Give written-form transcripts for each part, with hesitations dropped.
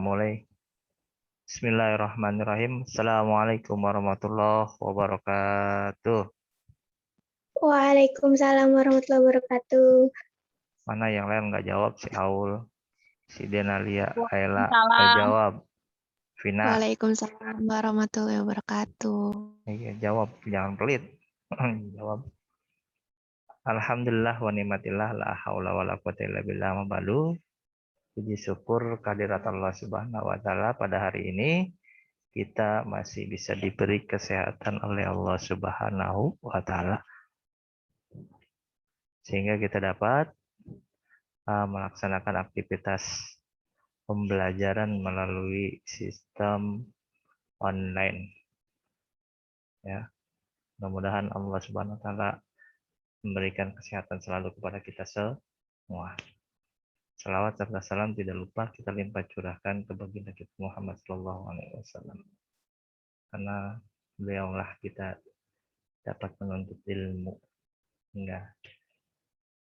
mulai. Bismillahirrahmanirrahim. Assalamualaikum warahmatullahi wabarakatuh. Waalaikumsalam warahmatullahi wabarakatuh. Mana yang lain nggak jawab? Si Aul, si Denalia, Ayla, Waalaikumsalam. jawab. Vina, Waalaikumsalam warahmatullahi wabarakatuh. iya jawab, jangan pelit. Jawab. Alhamdulillah wa nikmatillah la haula wala quwata illa billah mabalu. Puji syukur kehadirat Allah Subhanahu wa taala pada hari ini kita masih bisa diberi kesehatan oleh Allah Subhanahu wa taala sehingga kita dapat melaksanakan aktivitas pembelajaran melalui sistem online. Ya, mudah-mudahan Allah Subhanahu wa taala memberikan kesehatan selalu kepada kita semua. Salawat serta salam tidak lupa kita limpah curahkan ke baginda kita Muhammad Sallallahu Alaihi Wasallam. Karena beliaulah kita dapat menuntut ilmu hingga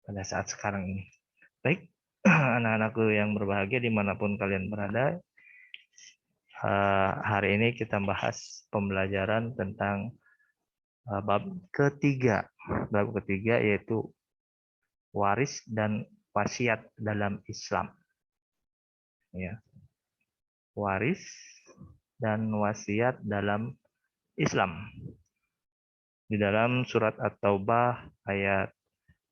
pada saat sekarang ini. Baik, anak-anakku yang berbahagia dimanapun kalian berada, hari ini kita bahas pembelajaran tentang bab ketiga. Bab ketiga yaitu waris dan wasiat dalam Islam. Ya. Waris dan wasiat dalam Islam. Di dalam surat At-Taubah ayat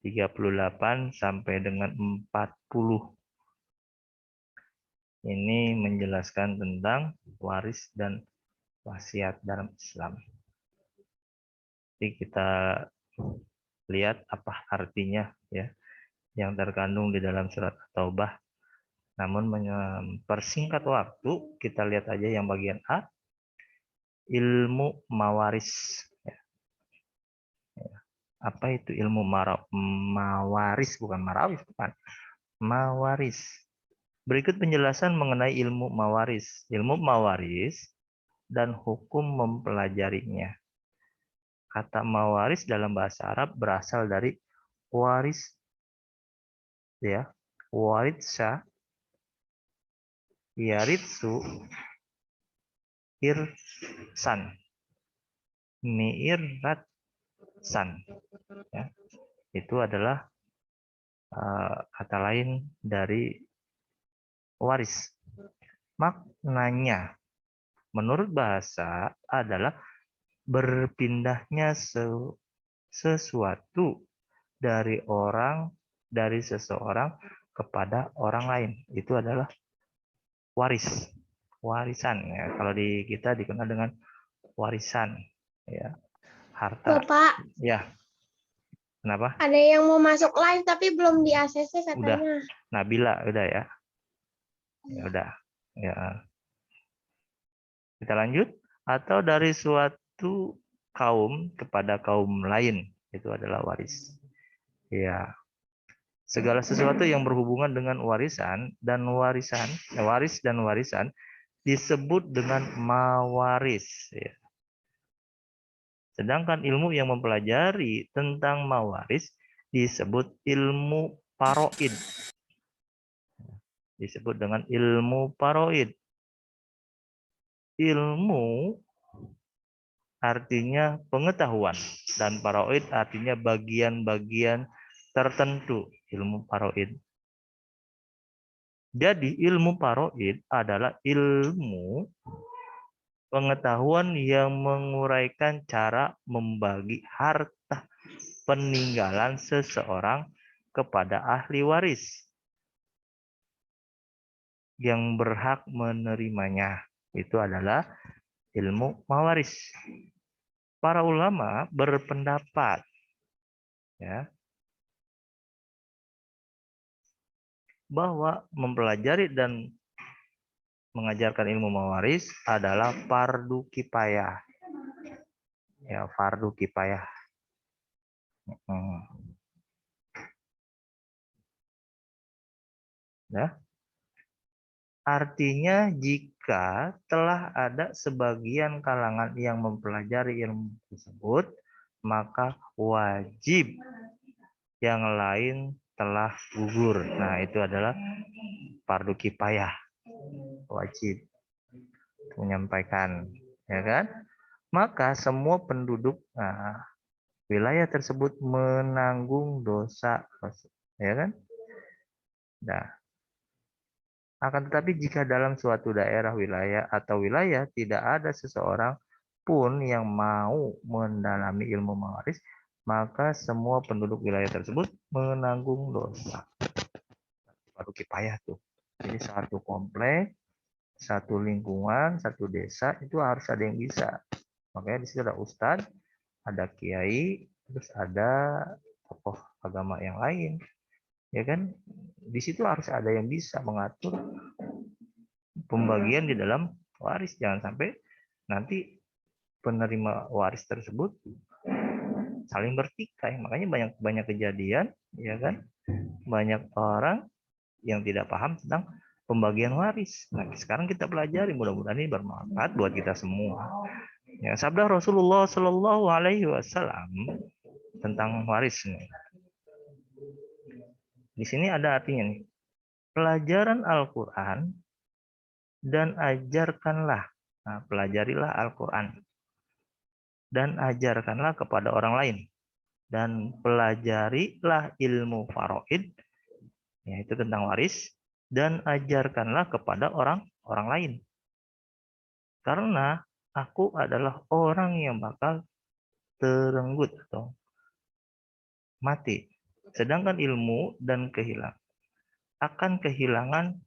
38 sampai dengan 40. Ini menjelaskan tentang waris dan wasiat dalam Islam. Jadi kita lihat apa artinya ya yang terkandung di dalam surat At-Taubah. Namun mempersingkat waktu, kita lihat aja yang bagian A, ilmu mawaris. Apa itu ilmu mawaris? Bukan marawis, bukan. Mawaris. Berikut penjelasan mengenai ilmu mawaris. Ilmu mawaris dan hukum mempelajarinya. Kata mawaris dalam bahasa Arab berasal dari waris, ya, waritsa, yaritsu, irsan, mi'irratsan. Ya, itu adalah kata lain dari waris. Maknanya menurut bahasa adalah berpindahnya sesuatu dari seseorang kepada orang lain. Itu adalah waris, warisan ya. Kalau di kita dikenal dengan warisan ya, harta. Bapak, Ya. Kenapa? ada yang mau masuk live tapi belum di ACC Udah. katanya. Nabila udah ya. Ya udah. Ya. Kita lanjut. Atau dari suatu kaum kepada kaum lain, itu adalah waris. Ya. Segala sesuatu yang berhubungan dengan warisan dan warisan, waris dan warisan disebut dengan mawaris. Ya. Sedangkan ilmu yang mempelajari tentang mawaris disebut ilmu paroid. Disebut dengan ilmu paroid. Ilmu artinya pengetahuan dan paroid artinya bagian-bagian tertentu. Ilmu paroid. Jadi ilmu paroid adalah ilmu pengetahuan yang menguraikan cara membagi harta peninggalan seseorang kepada ahli waris yang berhak menerimanya. Itu adalah ilmu mawaris. Para ulama berpendapat ya, bahwa mempelajari dan mengajarkan ilmu mawaris adalah fardu kifayah. Ya, fardu kifayah. Ya. Artinya jika telah ada sebagian kalangan yang mempelajari ilmu tersebut, maka wajib yang lain telah gugur. Nah, itu adalah fardu kifayah. wajib menyampaikan, ya kan? Maka semua penduduk wilayah tersebut menanggung dosa, ya kan? Nah, akan tetapi jika dalam suatu daerah wilayah tidak ada seseorang pun yang mau mendalami ilmu mawaris, maka semua penduduk wilayah tersebut menanggung dosa. Baru kifayah tuh. Jadi satu komplek, satu lingkungan, satu desa itu harus ada yang bisa. Makanya di situ ada ustadz, ada kiai, terus ada tokoh agama yang lain, ya kan? Di situ harus ada yang bisa mengatur pembagian di dalam waris. Jangan sampai nanti penerima waris tersebut saling bertikai. Makanya banyak kejadian, ya kan? Banyak orang yang tidak paham tentang pembagian waris. Nah, sekarang kita pelajari, mudah-mudahan ini bermanfaat buat kita semua. Ya, sabda Rasulullah Shallallahu Alaihi Wasallam tentang waris nih. Di sini ada artinya nih. Pelajaran Al-Quran dan ajarkanlah. Nah, pelajarilah Al-Quran dan ajarkanlah kepada orang lain. Dan pelajarilah ilmu faraid, yaitu tentang waris, dan ajarkanlah kepada orang lain. Karena aku adalah orang yang bakal terenggut atau mati. Sedangkan ilmu dan akan kehilangan,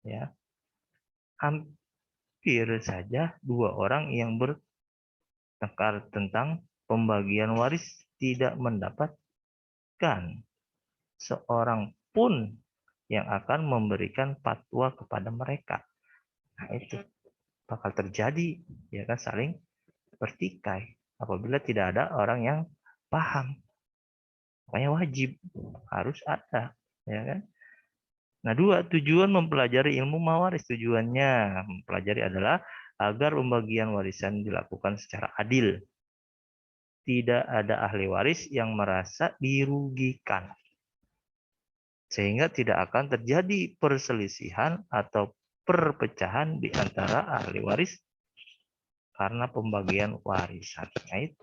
ya, hampir saja dua orang yang bertengkar tentang pembagian waris tidak mendapatkan seorang pun yang akan memberikan fatwa kepada mereka. Nah, itu bakal terjadi, ya kan, saling bertikai apabila tidak ada orang yang paham. Makanya wajib harus ada, ya kan? Nah, tujuan mempelajari ilmu mawaris, tujuannya mempelajari adalah agar pembagian warisan dilakukan secara adil. Tidak ada ahli waris yang merasa dirugikan. Sehingga tidak akan terjadi perselisihan atau perpecahan di antara ahli waris karena pembagian warisan. Nah, itu.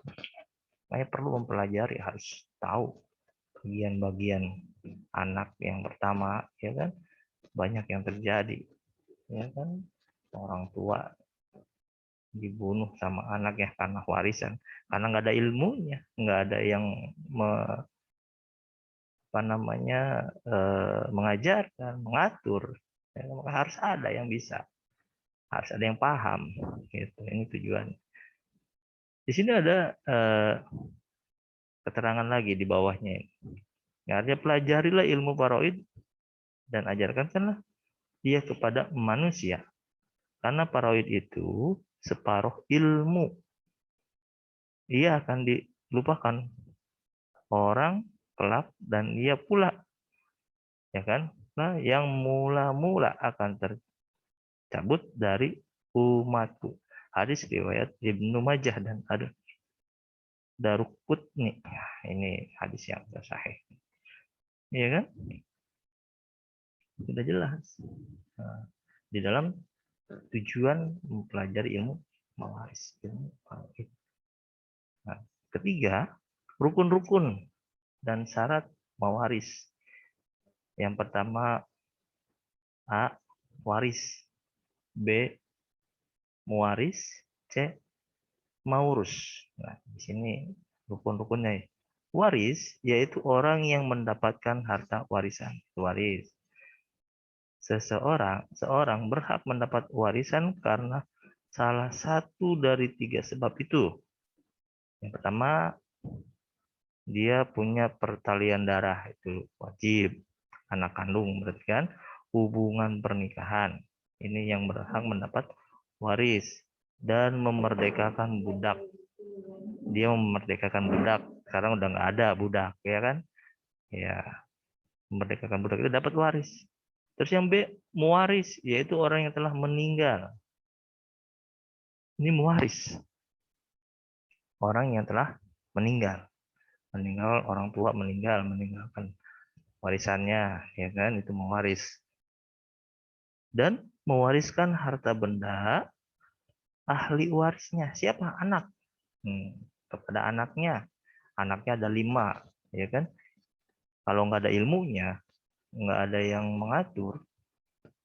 Makanya perlu mempelajari, harus tahu bagian-bagian anak yang pertama, ya kan? Banyak yang terjadi, ya kan? Orang tua dibunuh sama anaknya karena warisan, karena nggak ada ilmunya, nggak ada yang mengajarkan, mengatur. Ya, maka harus ada yang bisa, harus ada yang paham. Gitu. Ini tujuan. Di sini ada keterangan lagi di bawahnya. Ya, artinya pelajarilah ilmu faraid dan ajarkanlah dia kepada manusia. Karena faraid itu separuh ilmu. Ia akan dilupakan orang kelak dan ia pula, ya kan? Nah, yang mula-mula akan tercabut dari umatku. Hadis riwayat Ibnu Majah dan ada Daruqutni. Ini hadis yang sahih. Iya kan? Sudah jelas. Nah, di dalam tujuan mempelajari ilmu mawaris. Nah, ketiga, rukun-rukun dan syarat mawaris. Yang pertama, A. Waris. B. Muwaris. C. Maurus. Nah, di sini rukun-rukunnya. Waris yaitu orang yang mendapatkan harta warisan. Waris. Seorang berhak mendapat warisan karena salah satu dari 3 sebab itu. Yang pertama, dia punya pertalian darah, itu wajib. Anak kandung berarti kan, hubungan pernikahan. Ini yang berhak mendapat waris. Dan memerdekakan budak. Dia memerdekakan budak. Sekarang udah nggak ada budak, ya kan? Ya, memerdekakan budak itu dapat waris. Terus yang B, muwaris, yaitu orang yang telah meninggal. Ini muwaris. Orang yang telah meninggal. Meninggal, orang tua meninggalkan warisannya, ya kan? Itu mewaris. dan mewariskan harta benda ahli warisnya. Siapa? Anak. Kepada anaknya. Anaknya ada 5, ya kan? Kalau nggak ada ilmunya, nggak ada yang mengatur,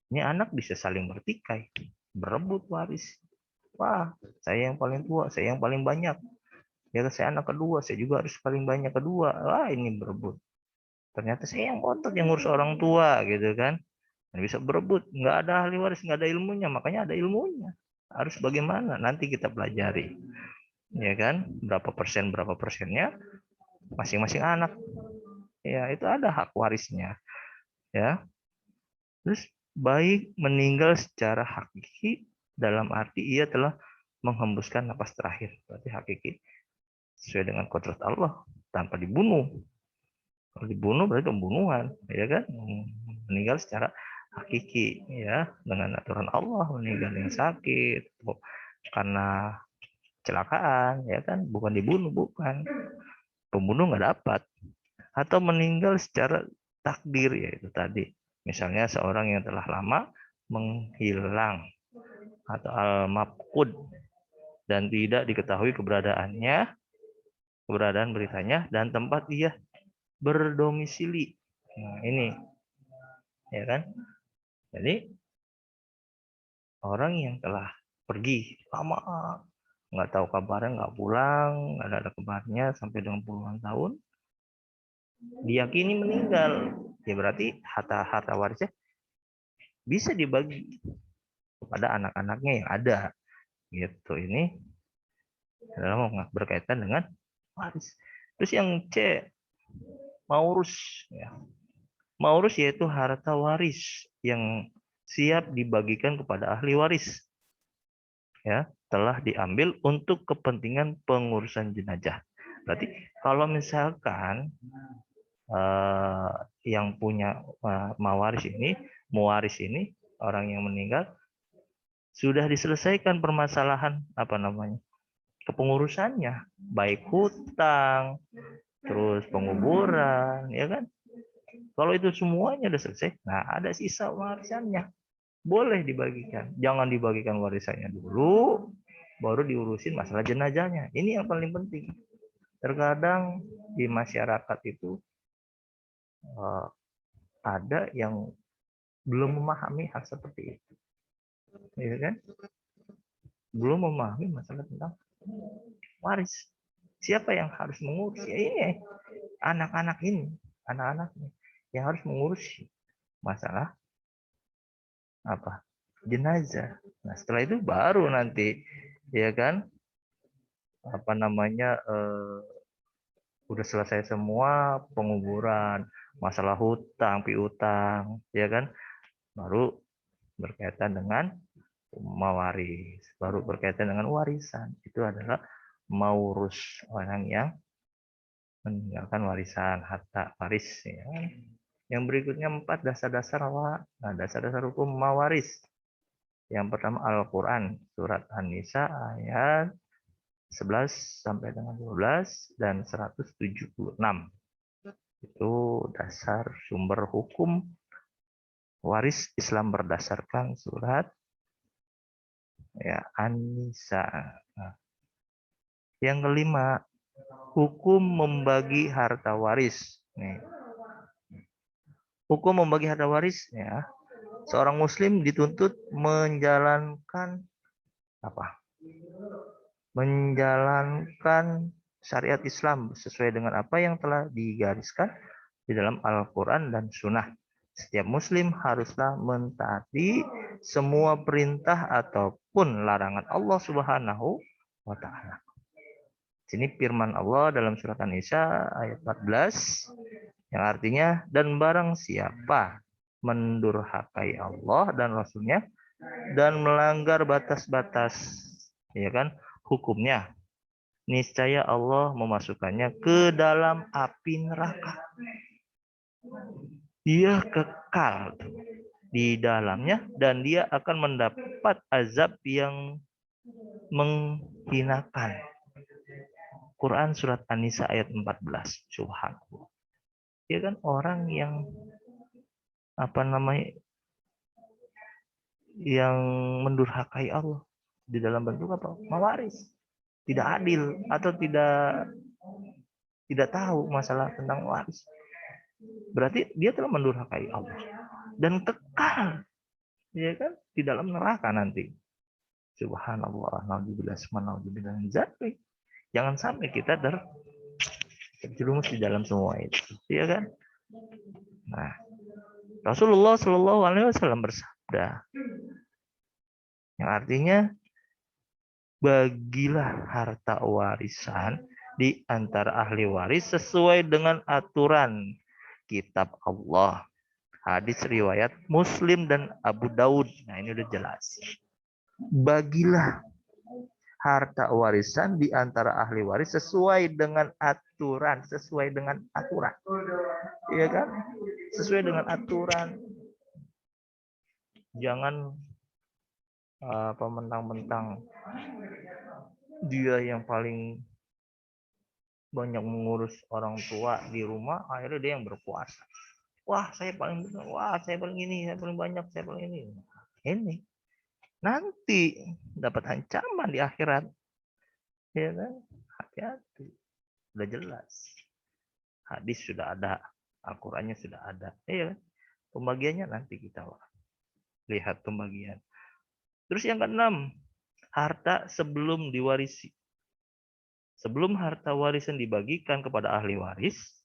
ini anak bisa saling bertikai, berebut waris. Wah, saya yang paling tua, saya yang paling banyak. Ya, saya anak kedua, saya juga harus paling banyak kedua. Wah, ini berebut. Ternyata saya yang otot yang ngurus orang tua, gitu kan? Dan bisa berebut. Nggak ada ahli waris, nggak ada ilmunya. Makanya ada ilmunya. Harus bagaimana? Nanti kita pelajari. Ya kan? Berapa persennya masing-masing anak. Ya, itu ada hak warisnya. Ya. Terus baik meninggal secara hakiki dalam arti ia telah menghembuskan napas terakhir. Berarti hakiki sesuai dengan kodrat Allah tanpa dibunuh. Kalau dibunuh berarti pembunuhan, ya kan? Meninggal secara hakiki, ya, dengan aturan Allah, meninggal yang sakit karena kecelakaan, ya kan? Bukan dibunuh, bukan. Pembunuh nggak dapat. Atau meninggal secara takdir, yaitu tadi. Misalnya seorang yang telah lama menghilang atau al-mafqud dan tidak diketahui keberadaannya, keberadaan beritanya dan tempat ia berdomisili. Nah, ini ya kan? Jadi orang yang telah pergi lama, nggak tahu kabarnya, nggak pulang, nggak ada kabarnya sampai dengan puluhan tahun, diyakini meninggal. Ya berarti harta warisnya bisa dibagi kepada anak-anaknya yang ada. Gitu. Ini adalah berkaitan dengan waris. Terus yang C, maurus, ya. Maurus yaitu harta waris yang siap dibagikan kepada ahli waris. Ya, telah diambil untuk kepentingan pengurusan jenazah. Berarti kalau misalkan yang punya mewaris ini orang yang meninggal sudah diselesaikan permasalahan kepengurusannya, baik hutang, terus penguburan, ya kan? Kalau itu semuanya sudah selesai, nah ada sisa warisannya, boleh dibagikan. Jangan dibagikan warisannya dulu, baru diurusin masalah jenazahnya. Ini yang paling penting. Terkadang di masyarakat itu ada yang belum memahami hal seperti itu, ya kan? Belum memahami masalah tentang waris. Siapa yang harus mengurus? Ya ini anak-anak ini, anak-anaknya yang harus mengurus masalah jenazah. Nah, setelah itu baru nanti, ya kan, udah selesai semua penguburan, masalah hutang, piutang, ya kan, baru berkaitan dengan mawaris, baru berkaitan dengan warisan. Itu adalah maurus, orang yang meninggalkan warisan, harta waris, ya. Yang berikutnya 4 dasar-dasar dasar-dasar hukum mawaris. Yang pertama Al-Qur'an, surat An-Nisa ayat 11 sampai dengan 12 dan 176. Itu dasar sumber hukum waris Islam berdasarkan surat An-Nisa. Nah, yang kelima, hukum membagi harta waris. Nih. Hukum membagi harta waris, ya. Seorang muslim dituntut menjalankan menjalankan syariat Islam sesuai dengan apa yang telah digariskan di dalam Al-Quran dan Sunnah. Setiap muslim haruslah mentaati semua perintah ataupun larangan Allah Subhanahu wa Ta'ala. Sini firman Allah dalam surat An-Nisa ayat 14 yang artinya, dan barang siapa mendurhakai Allah dan Rasulnya dan melanggar batas-batas, ya kan, hukumnya, niscaya Allah memasukkannya ke dalam api neraka. Dia kekal di dalamnya dan dia akan mendapat azab yang menghinakan. Quran surat An-Nisa ayat 14. Subhanallah. Ya kan, orang yang yang mendurhakai Allah di dalam bentuk apa? Mawaris. Tidak adil atau tidak tahu masalah tentang waris. Berarti dia telah mendurhakai Allah dan kekal, ya kan, di dalam neraka nanti. Subhanallah, naudzubillah, naudzubillah min dzalik. Jangan sampai kita terjerumus di dalam semua itu, ya kan? Nah, Rasulullah Shallallahu Alaihi Wasallam bersabda, yang artinya bagilah harta warisan di antara ahli waris sesuai dengan aturan kitab Allah. Hadis riwayat Muslim dan Abu Daud. Nah, ini udah jelas. Bagilah harta warisan di antara ahli waris sesuai dengan aturan, sesuai dengan aturan. Iya kan? Sesuai dengan aturan. Jangan mentang-mentang dia yang paling banyak mengurus orang tua di rumah, akhirnya dia yang berkuasa. Wah, saya paling benar. Wah, saya paling ini, saya paling banyak, saya paling ini. Ini nanti dapat ancaman di akhirat, ya kan? Hati-hati. Sudah jelas, hadis sudah ada, Al-Qurannya sudah ada, ya kan? Pembagiannya nanti kita lihat pembagian. Terus yang keenam, harta sebelum diwarisi. Sebelum harta warisan dibagikan kepada ahli waris,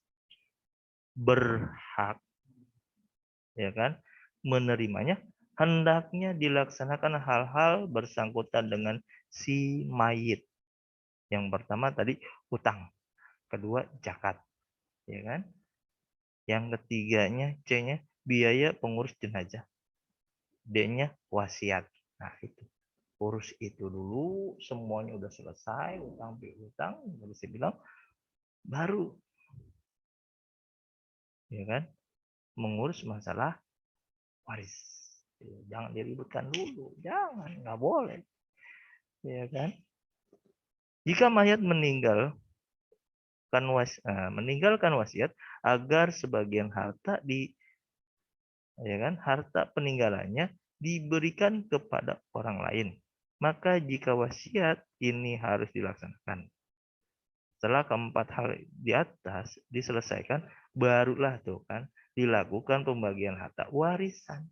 berhak, ya kan, menerimanya, hendaknya dilaksanakan hal-hal bersangkutan dengan si mayit. Yang pertama tadi hutang, kedua zakat, ya kan? Yang ketiganya C-nya biaya pengurus jenazah, D-nya wasiat. Nah, itu urus itu dulu, semuanya udah selesai, utang piutang, bisa bilang baru, ya kan, mengurus masalah waris. Jangan diributkan dulu, jangan, nggak boleh, ya kan. Jika mayat meninggalkan wasiat agar sebagian harta harta peninggalannya diberikan kepada orang lain, maka jika wasiat ini harus dilaksanakan. Setelah keempat hal di atas diselesaikan, barulah dilakukan pembagian harta warisan.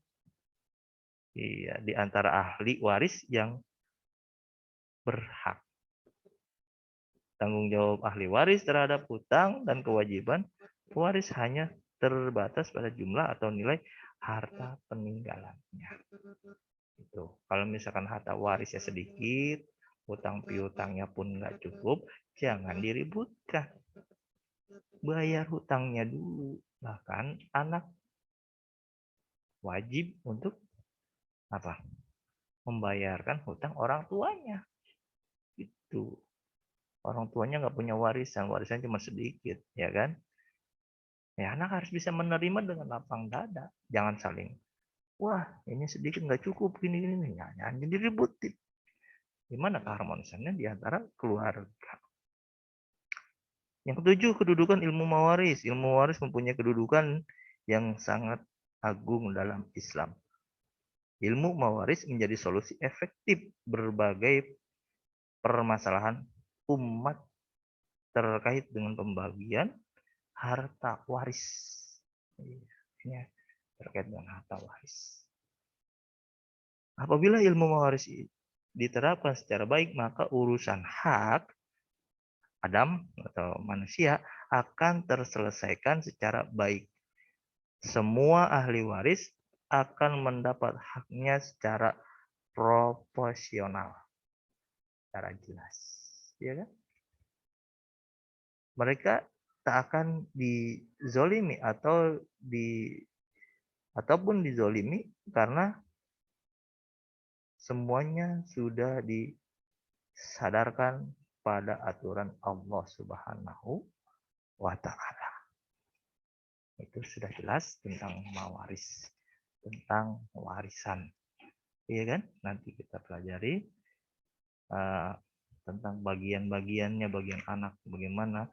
Iya, di antara ahli waris yang berhak. Tanggung jawab ahli waris terhadap hutang dan kewajiban waris hanya terbatas pada jumlah atau nilai harta peninggalannya. Itu. Kalau misalkan harta warisnya sedikit, hutang piutangnya pun nggak cukup, jangan diributkan. Bayar hutangnya dulu. Bahkan anak wajib untuk membayarkan hutang orang tuanya. Itu. Orang tuanya nggak punya warisan cuma sedikit, ya kan? Ya, anak harus bisa menerima dengan lapang dada. Jangan saling, wah ini sedikit nggak cukup, gini. Jangan diributin. Gimana keharmonisannya di antara keluarga? Yang ketujuh, kedudukan ilmu mawaris. Ilmu waris mempunyai kedudukan yang sangat agung dalam Islam. Ilmu mawaris menjadi solusi efektif berbagai permasalahan umat terkait dengan pembagian harta waris. Ini terkait dengan harta waris. Apabila ilmu mawaris diterapkan secara baik, maka urusan hak Adam atau manusia akan terselesaikan secara baik. Semua ahli waris akan mendapat haknya secara proporsional, secara jelas, ya kan? Mereka tak akan dizolimi ataupun dizolimi karena semuanya sudah disadarkan pada aturan Allah Subhanahu wa Ta'ala. Itu sudah jelas tentang mawaris, tentang warisan, iya kan? Nanti kita pelajari tentang bagian-bagiannya, bagian anak bagaimana,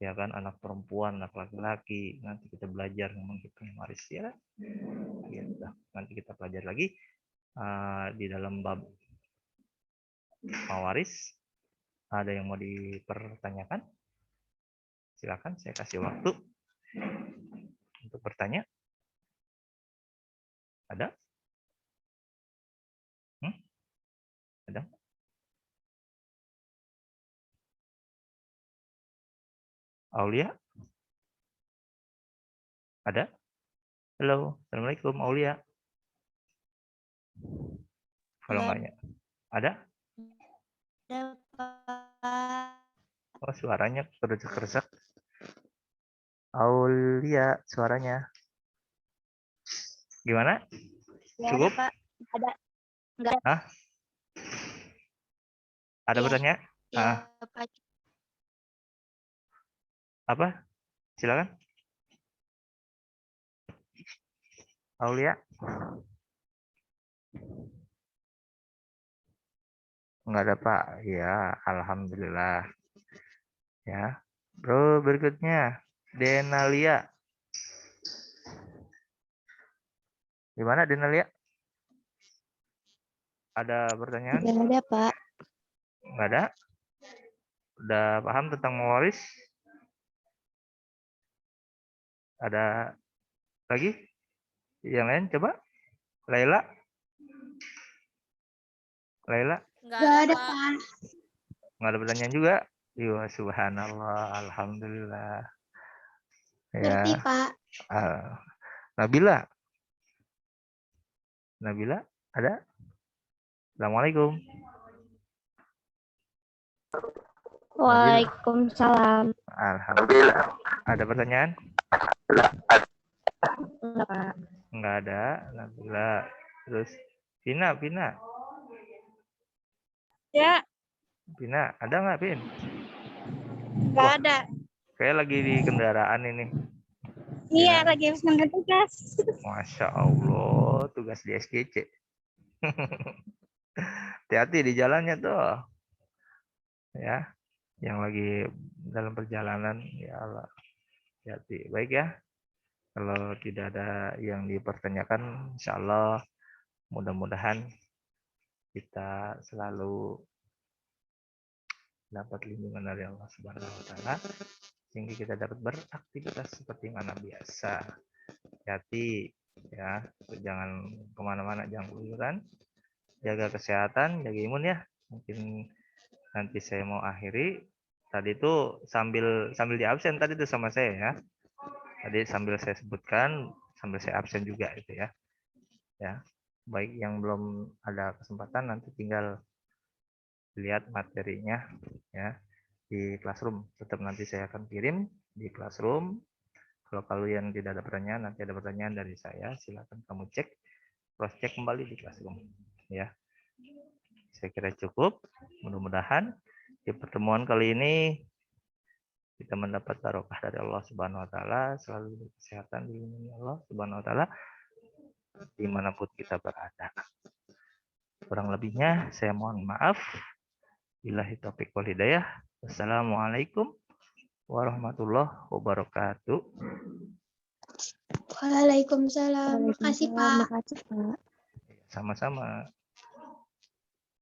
ya kan, anak perempuan, anak laki-laki. Nanti kita belajar menghitung waris, ya kan? Nanti kita pelajari lagi. di dalam bab mawaris. Ada yang mau dipertanyakan? Silakan, saya kasih waktu untuk bertanya. Ada? Ada? Aulia? Ada? Halo, Assalamualaikum Aulia. Kalau enggaknya. Ada? Ada, Pak. Oh, suaranya keresek-keresek. Aulia, suaranya. Gimana? Ya, Cukup? Pak. Ada. Enggak. Hah? Ada Iya. bertanya? Ya, Pak. Apa? Silakan. Aulia? Enggak ada, Pak. Ya, alhamdulillah. Ya. Bro, berikutnya Denalia. Gimana Denalia? Ada pertanyaan? Enggak ada, Pak. Enggak ada? Udah paham tentang mawaris? Ada lagi? Yang lain coba? Laila? Laila? Nggak ada, Pak. Enggak ada pertanyaan juga? Iya, subhanallah, alhamdulillah. Ngerti, Ya. Pak. Nabila? Nabila? Ada? Assalamualaikum. Waalaikumsalam. Alhamdulillah. Ada pertanyaan? Enggak, Pak. Enggak ada. Nabila. Terus Pina. Ya, Pina, ada nggak, Pin? nggak Wah, ada. kayak lagi di kendaraan ini. Iya, Ya. lagi harus ngambil tugas. Masya Allah, tugas di SGC. Hati-hati di jalannya tuh. Ya, yang lagi dalam perjalanan, ya Allah. Hati-hati. Baik ya. Kalau tidak ada yang dipertanyakan, insya Allah mudah-mudahan kita selalu dapat lindungan dari Allah Subhanahu wa taala sehingga kita dapat beraktivitas seperti mana biasa. Hati ya, jangan kemana-mana, jangan keluyuran, jaga kesehatan, jaga imun ya. Mungkin nanti saya mau akhiri. Tadi itu sambil di absen tadi itu sama saya ya. Tadi sambil saya sebutkan, sambil saya absen juga itu ya. Ya, baik yang belum ada kesempatan nanti tinggal lihat materinya ya di Classroom. Tetap nanti saya akan kirim di Classroom. Kalau kalian tidak ada pertanyaan, nanti ada pertanyaan dari saya, silakan kamu cek, cross check kembali di Classroom ya. Saya kira cukup. Mudah-mudahan di pertemuan kali ini kita mendapat barokah dari Allah Subhanahu wa taala, selalu kesehatan dilindungi Allah Subhanahu wa taala dimanapun kita berada. Kurang lebihnya saya mohon maaf. Billahi taufiq wal hidayah. Wassalamualaikum warahmatullahi wabarakatuh. Waalaikumsalam. Makasih, Pak. Makasih, Pak. Sama-sama.